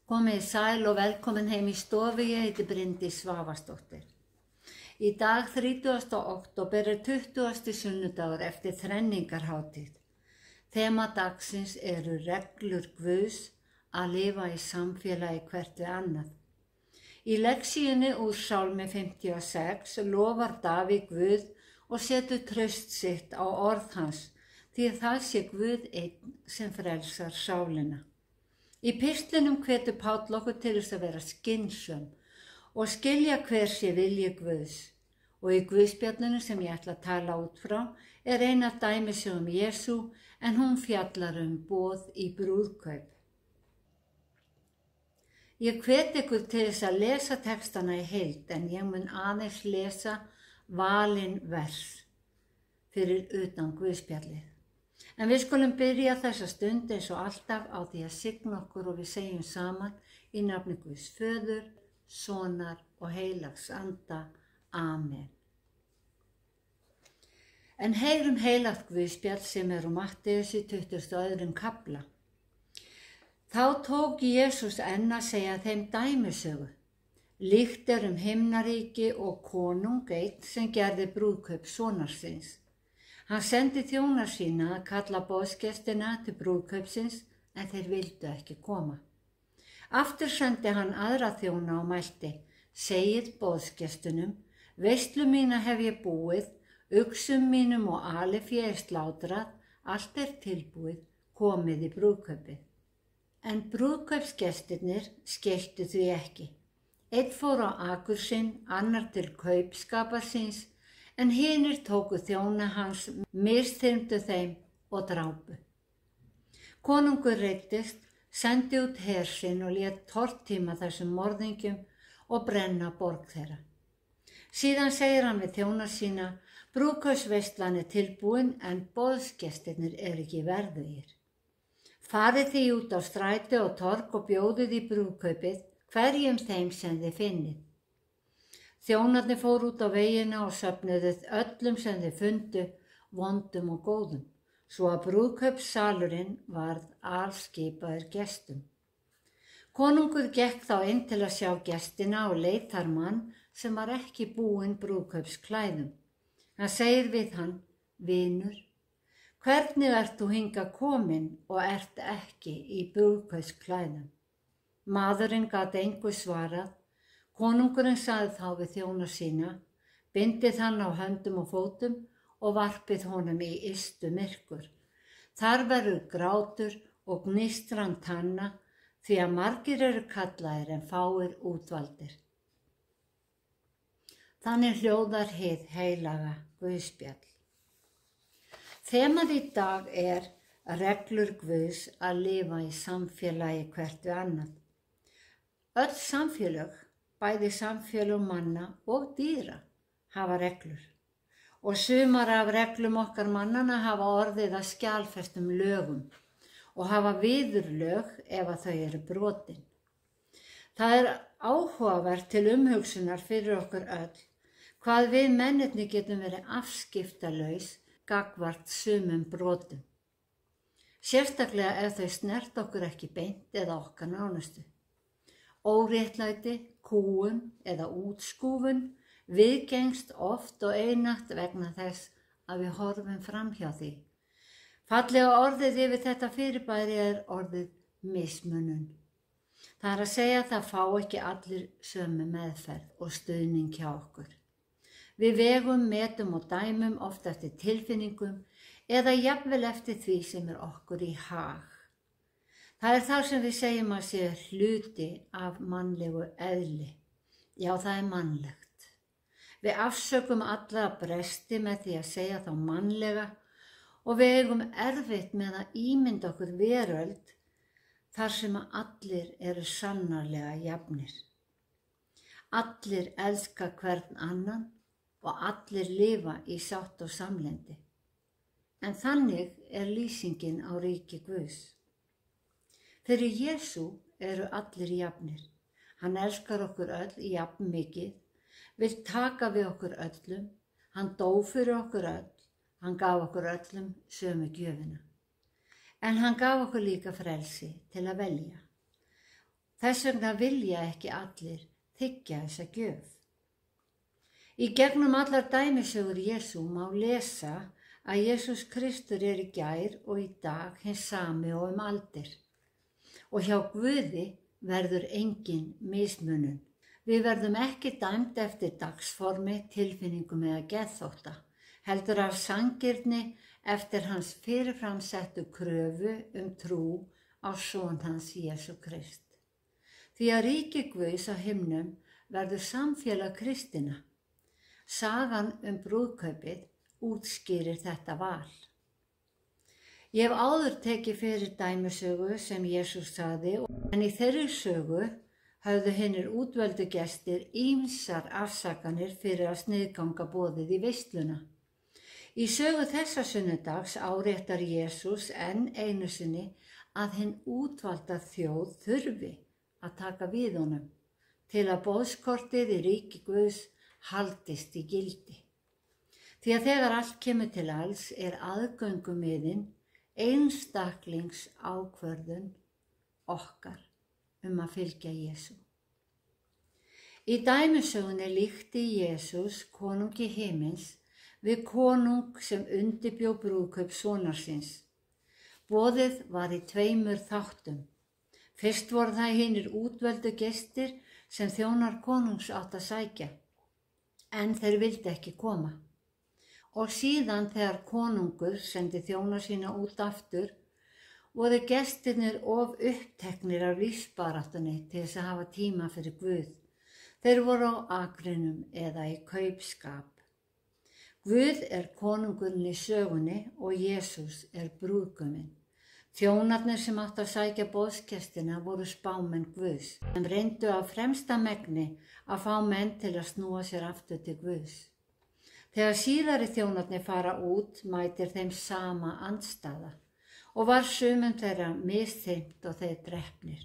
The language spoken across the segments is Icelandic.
Komið sæl og velkomin heim í stofu, ég heiti Bryndís Svavarsdóttir. Í dag 30. október 20. sunnudagur eftir þrenningarhátíð. Þema dagsins eru reglur Guðs að lifa í samfélagi hvert við annað. Í lexíunni úr Sálmi 56 lofar Davíð Guð og setur traust sitt á orð hans, því það sé Guð einn sem frelsar sálina. Í pistlinum hvetur Páll okkur til þess að vera skynsöm og skilja hver sé vilji Guðs. Og í Guðspjallinu sem ég ætla að tala út frá er eina dæmisögum Jesú en hún fjallar boð í brúðkaup. Ég hvet ykkur til þess að lesa textana í heild en ég mun aðeins lesa valin vers fyrir utan Guðspjallið. En við skulum byrja þessa stund eins og alltaf á því að signa okkur og við segjum saman í nafni Guðs Föður, Sonar og Heilags Anda. Amen. En heyrum heilagt Guðspjall sem úr Matteus í 22. kafla. Þá tók Jesús enn að segja þeim dæmisögu. Líkt himnaríki og konung einn sem gerði brúðkaup sonar síns. Hann sendi þjóna sína að kalla boðsgestina til brúðkaupsins en þeir vildu ekki koma. Aftur sendi hann aðra þjóna og mælti, segið boðsgestunum, veislu mína hef ég búið, uxum mínum og alifé slátrað, allt tilbúið, komið í brúðkaupið. En brúðkaupsgestirnir skeyttu því ekki. Einn fór á akur sinn, annar til kaupskapar síns, en hinir tóku þjóna hans, misþyrmdu þeim og drápu. Konungur reiddist, sendi út her sinn og lét tortíma þessum morðingjum og brenna borg þeirra. Síðan segir hann við þjóna sína, brúðkaupsveislan tilbúin en boðsgestirnir ekki verðugir. Farið því út á stræti og torg og bjóðið í brúðkaupið hverjum þeim sem þið finnið. Þjónarnir fóru út á vegina og söfnuðu öllum sem þeir fundu, vondum og góðum, svo að brúðkaupssalurinn varð alskipaður gestum. Konungur gekk þá inn til að sjá gestina og leit þar mann sem var ekki búinn brúðkaupsklæðum. Hann segir við hann, vinur, hvernig ert þú hingað kominn og ert ekki í brúðkaupsklæðum? Maðurinn gat engu svarað. Konungurinn sagði þá við þjóna sína, bindið hann á höndum og fótum og varpið honum í ystu myrkur. Þar verður grátur og gnistran tanna því að margir eru kallaðir en fáir útvaldir. Þannig hljóðar hið heilaga Guðspjall. Þemað í dag er reglur Guðs að lifa í samfélagi hvert við annað. Öll samfélög, bæði samfélög manna og dýra, hafa reglur. Og sumar af reglum okkar mannana hafa orðið að skjalfestum lögum og hafa viðurlög ef að þau eru brotin. Það er áhugavert til umhugsunar fyrir okkur öll hvað við mennirnir getum verið afskiptalaus gagnvart sumum brotum. Sérstaklega ef þau snert okkur ekki beint eða okkar nánustu. Óréttlæti, kúgun eða útskúfun viðgengst oft og einatt vegna þess að við horfum fram hjá því. Fallega orðið yfir þetta fyrirbæri er orðið mismunun. Það er að segja að það fá ekki allir sömu meðferð og stuðning hjá okkur. Við vegum, metum og dæmum oft eftir tilfinningum eða jafnvel eftir því sem er okkur í hag. Það er það sem við segjum að sé hluti af mannlegu eðli. Já, það er mannlegt. Við afsökum alla bresti með því að segja þá mannlega og við eigum erfitt með að ímynda okkur veröld þar sem að allir eru sannarlega jafnir. Allir elska hvern annan og allir lifa í sátt og samlyndi. En þannig er lýsingin á ríki Guðs. Fyrir Jesú eru allir jafnir. Hann elskar okkur öll jafn mikið, vill taka við okkur öllum, hann dó fyrir okkur öll, hann gaf okkur öllum sömu gjöfina. En hann gaf okkur líka frelsi til að velja. Þess vegna vilja ekki allir þiggja þessa gjöf. Í gegnum allar dæmisögur Jesú má lesa að Jesús Kristur í gær og í dag hins sami og aldir. Og hjá Guði verður engin mismunun. Við verðum ekki dæmd eftir dagsformi, tilfinningum eða geðþótta, heldur af sanngirni eftir hans fyrirframsettu kröfu trú á son hans Jesú Krist. Því að ríki Guðs á himnum verður samfélag kristinna. Sagan brúðkaupið útskýrir þetta val. Ég hef áður tekið fyrir dæmisögu sem Jesús sagði, en í þeirri sögu höfðu hinir útvöldu gestir ýmsar afsakanir fyrir að sniðganga boðið í veisluna. Í sögu þessa sunnudags áréttar Jesús enn einu sinni að hinn útvalda þjóð þurfi að taka við honum til að boðskortið í ríki Guðs haldist í gildi. Því að þegar allt kemur til alls aðgöngumiðin einstaklings ákvörðun okkar að fylgja Jesú. Í dæmisögunni líkti Jesús konungi himins við konung sem undirbjó brúðkaup sonar síns. Boðið var í 2 þáttum. Fyrst voru það hinir útvöldu gestir sem þjónar konungs átt að sækja, en þeir vildi ekki koma. Og síðan þegar konungur sendi þjóna sína út aftur, voru gestirnir of uppteknir af lífsbaráttunni til þess að hafa tíma fyrir Guð. Þeir voru á akrinum eða í kaupskap. Guð konungurinn í sögunni og Jesús brúðguminn. Þjónarnir sem áttu að sækja boðsgestina voru spámenn Guðs, sem reyndu af fremsta megni að fá menn til að snúa sér aftur til Guðs. Þegar síðari þjónarnir fara út mætir þeim sama andstaða og var sumum þeirra misþyrmt og þeir drepnir.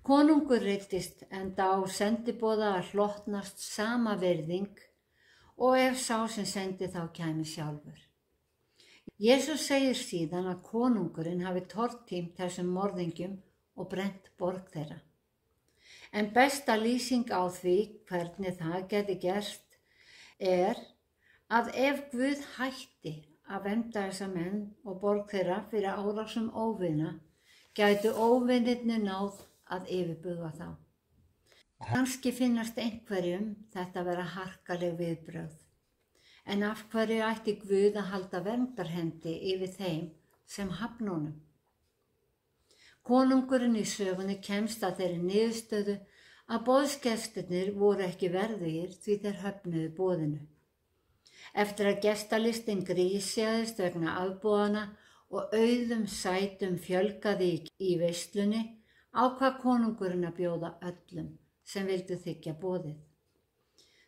Konungur reiddist enda á sendiboða að hlotnast sama virðing og ef sá sem sendi þá kæmi sjálfur. Jesús segir síðan að konungurinn hafi tortímt þessum morðingjum og brennt borg þeirra. En besta lýsing á því hvernig það geti gerst að ef Guð hætti að vernda þessa menn og borg þeirra fyrir árásum óvina, gætu óvinirnir náð að yfirbuga þá. Kannski finnast einhverjum þetta vera harkaleg viðbrögð. En af hverju ætti Guð að halda verndarhendi yfir þeim sem hafna honum? Konungurinn í sögunni kemst að þeirri niðurstöðu að boðsgestirnir voru ekki verðugir því þeir höfnuðu boðinu. Eftir að gestalistin grísjaðist vegna afboðana og auðum sætum fjölgaði í veislunni, ákvað konungurinn að bjóða öllum sem vildu þiggja boðið.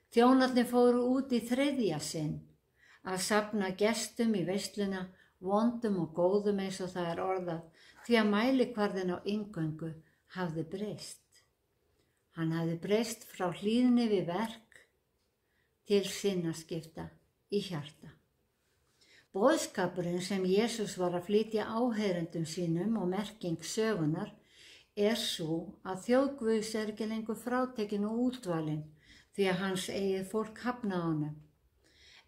Þjónarnir fóru út í 3. sinn að safna gestum í veisluna, vondum og góðum eins og það orðað, því að mælikvarðinn á inngöngu hafði breyst. Hann hafði breyst frá hlýðni við verk til sinnaskipta í hjarta. Boðskapurinn sem Jesús var að flytja áheyrendum sínum og merking sögunar svo að þjóð Guðs ekki lengur frátekin og útvalin, því að hans eigið fólk hafnaði honum.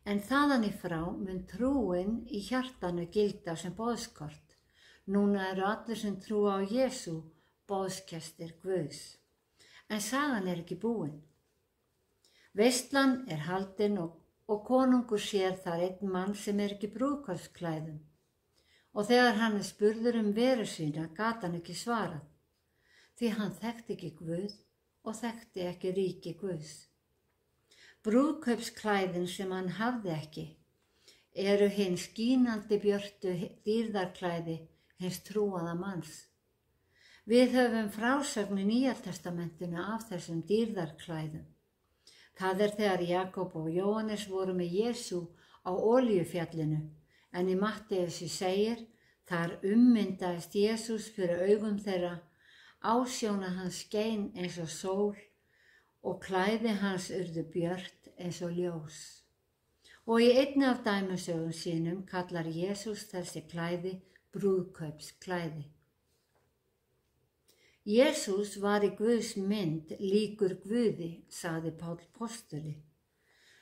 En þaðan í frá mun trúin í hjartanu gilda sem boðskort. Núna allir sem trúa á Jesú boðsgestir Guðs. En sagan ekki búin. Veislan haldin og konungur sér þar einn mann sem ekki í brúðkaupsklæðum. Og þegar hann spurður veru sína gat hann ekki svarað, því hann þekkti ekki Guð og þekkti ekki ríki Guðs. Brúðkaupsklæðin sem hann hafði ekki hin skínandi björtu dýrðarklæði hins trúaða manns. Við höfum frásögn í Nýja testamentinu af þessum dýrðarklæðum. Það þegar Jakob og Jóhannes voru með Jesú á Olíufjallinu, en í Matteusi segir, þar myndaðist Jesús fyrir augum þeirra, ásjóna hans skein eins og sól og klæði hans urðu björt eins og ljós. Og í einni af dæmisögum sínum kallar Jesús þessi klæði brúðkaupsklæði. Jesús var í Guðs mynd líkur Guði, sagði Páll postuli.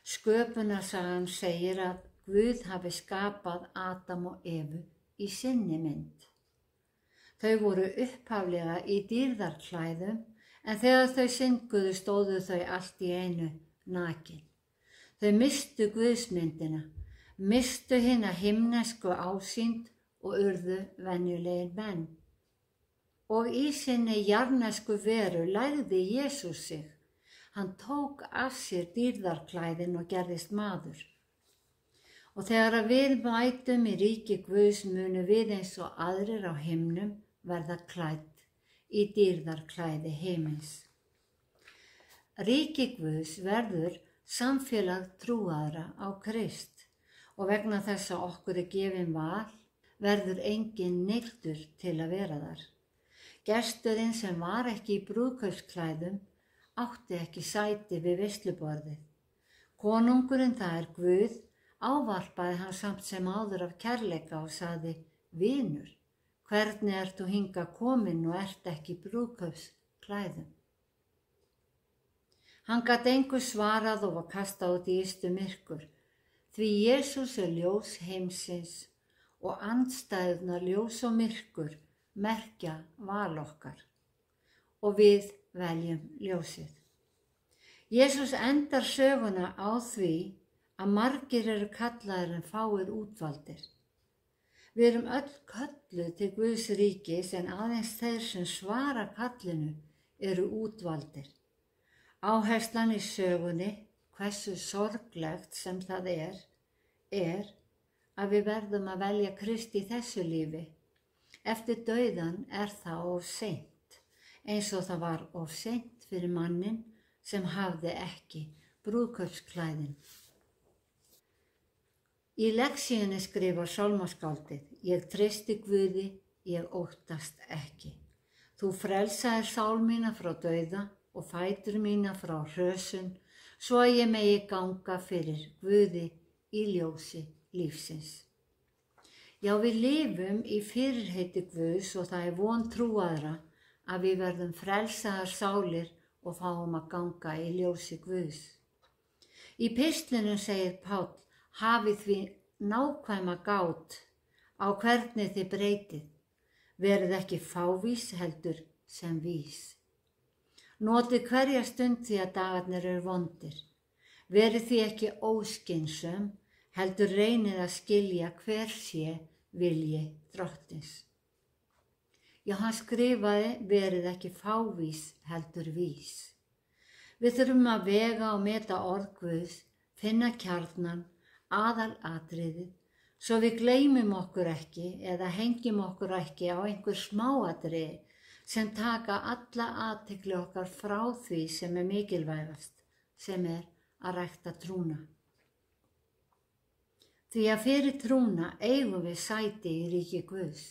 Sköpunarsagan segir að Guð hafi skapað Adam og Evu í sinni mynd. Þau voru upphaflega í dýrðarklæðum en þegar þau synguðu stóðu þau allt í einu nakin. Þau misstu Guðsmyndina, misstu hina himnesku ásýnd og urðu venjulegir menn. Og í sinni jarðnesku veru lagði Jesús sig. Hann tók af sér dýrðarklæðin og gerðist maður. Og þegar við mætum í ríki Guðs munu við eins og aðrir á himnum verða klædd í dýrðarklæði himins. Ríki Guðs verður samfélag trúaðra á Krist og vegna þess að okkur er gefin val verður enginn neyddur til að vera þar. Gesturinn sem var ekki í brúðkaupsklæðum átti ekki sæti við veisluborðið. Konungurinn, það er Guð, ávarpaði hann samt sem áður af kærleika og sagði: Vinur, hvernig ert þú hingað kominn og ert ekki í brúðkaupsklæðum? Hann gat engu svarað og var kastað út í ystu myrkur, því Jesús er ljós heimsins og andstæðurnar ljós og myrkur merkja val okkar og við veljum ljósið. Jesús endar söguna á því að margir eru kallaðir en fáir útvaldir. Við erum öll kölluð til Guðs ríkis en aðeins þeir sem svara kallinu eru útvaldir. Áherslan í sögunni, hversu sorglegt sem það er að við verðum að velja Krist í þessu lífi. Eftir dauðan er það of seint, eins og það var of seint fyrir mannin sem hafði ekki brúðkaupsklæðin. Í lexíunni skrifar sálmaskáldið: Ég treysti Guði, ég óttast ekki. Þú frelsaðir sál mína frá dauða og fætur mína frá hrösun, svo að ég megi ganga fyrir Guði í ljósi lífsins. Já, við lifum í fyrirheiti Guðs og það er von trúaðra að við verðum frelsaðar sálir og fáum að ganga í ljósi Guðs. Í pistlinum segir Páll: Hafið því nákvæma gát á hvernig þið breytið. Verið ekki fávís heldur sem vís. Notið hverja stund því að dagarnir eru vondir. Verið því ekki óskynsöm heldur reynið að skilja hver sé vilji Drottins. Já, hann skrifaði: verið ekki fávís heldur vís. Við þurfum að vega og meta orð Guðs, finna kjarnan, aðalatriðið, svo við gleymum okkur ekki eða hengjum okkur ekki á einhver smáatriði sem taka alla athygli okkar frá því sem er mikilvægast, sem er að rækta trúna. Því að fyrir trúna eigum við sæti í ríki Guðs.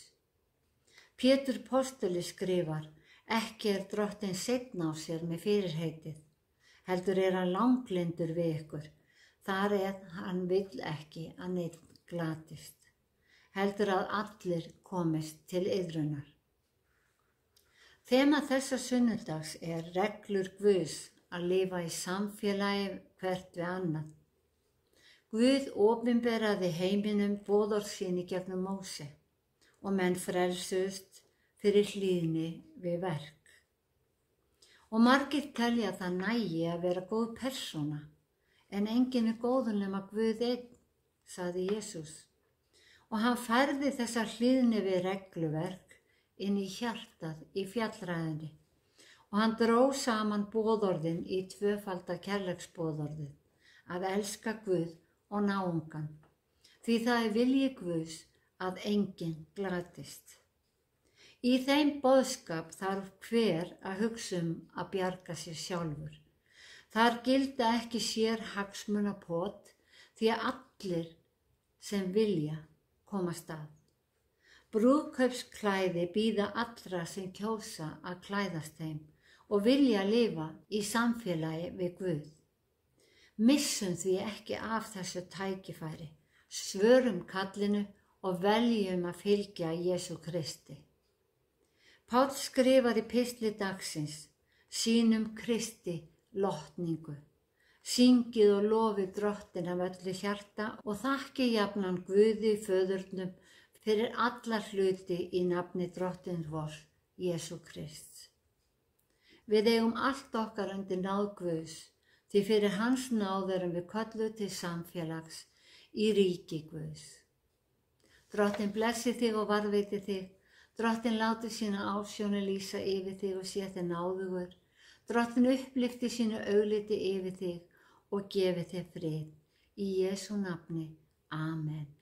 Pétur postuli skrifar: Ekki er Drottinn seinn á sér með fyrirheitið, heldur er hann langlyndur við ykkur, þar hann vill ekki að neinn glatist, heldur að allir komist til iðrunar. Þema þessa sunnudags er reglur Guðs að lifa í samfélagi hvert við annað. Guð opinberaði heiminum boðorð sín í gegnum Móse og menn frelsuðust fyrir hlýðni við verk. Og margir telja það nægi að vera góð persóna, en enginn er góður nema Guð einn, sagði Jesús. Og hann færði þessa hlýðni við regluverk inn í hjartað í fjallræðinni og hann dró saman boðorðin í tvöfalda kærleiksboðorðið, að elska Guð og náungan, því það er vilji Guðs að enginn glatist. Í þeim boðskap þarf hver að hugsa að bjarga sér sjálfur. Þar gilda ekki sérhagsmunapot því að allir sem vilja komast að. Brúðkaupsklæði bíða allra sem kjósa að klæðast þeim og vilja lifa í samfélagi við Guð. Missum því ekki af þessu tækifæri, svörum kallinu og veljum að fylgja Jesú Kristi. Páll skrifar í pistli dagsins: Sýnum Kristi lotningu. Syngið og lofið Drottin af öllu hjarta og þakkið jafnan Guði Föðurnum fyrir alla hluti í nafni Drottins vors, Jesú Krists. Við eigum allt okkar undir náð Guðs, því fyrir hans náð erum við kölluð til samfélags í ríki Guðs. Drottin blessi þig og varðveiti þig. Drottin láti sína ásjónu lýsa yfir þig og sé þig náðugur. Drottin upplyfti sínu augliti yfir þig og gefi þig frið. Í Jesú nafni. Amen.